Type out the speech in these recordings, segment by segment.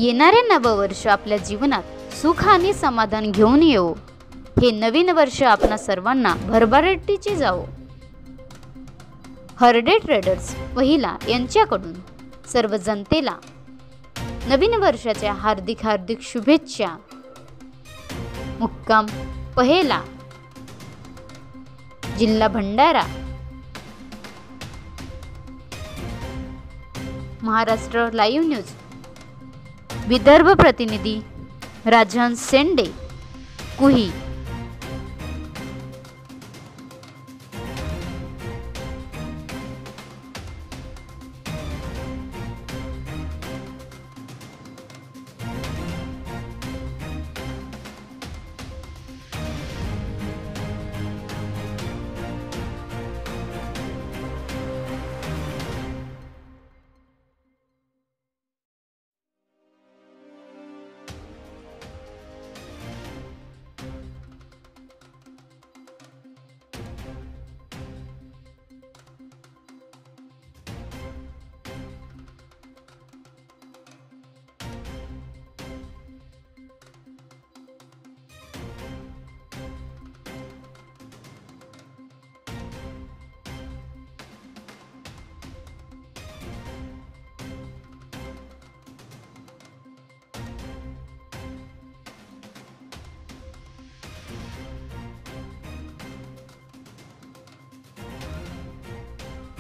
येणारे नववर्ष आपल्या जीवनात सुख आणि समाधान घेऊन येवो। हे नवीन वर्ष आपणा सर्वांना भरभराटीचे जावो। हरडे ट्रेडर्स पहिला यांच्याकडून सर्व जनतेला नवीन वर्षाच्या हार्दिक हार्दिक शुभेच्छा। मुक्काम पहिला, जिल्हा भंडारा, महाराष्ट्र लाईव्ह न्यूज, विदर्भ प्रतिनिधी राजहंस सेंडे, कुही।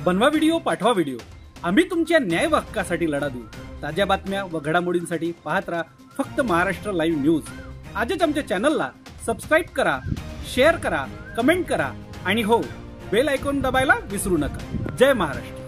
बनवा व्हिडिओ, पाठवा व्हिडिओ, आम्ही तुमच्या न्याय हक्कासाठी लढा देऊ। ताज्या बातम्या व घडामोडींसाठी पाहत राहा फक्त महाराष्ट्र लाईव्ह न्यूज। आजच आमच्या चॅनलला सबस्क्राईब करा, शेअर करा, कमेंट करा आणि हो, बेल आयकॉन दाबायला विसरू नका। जय महाराष्ट्र।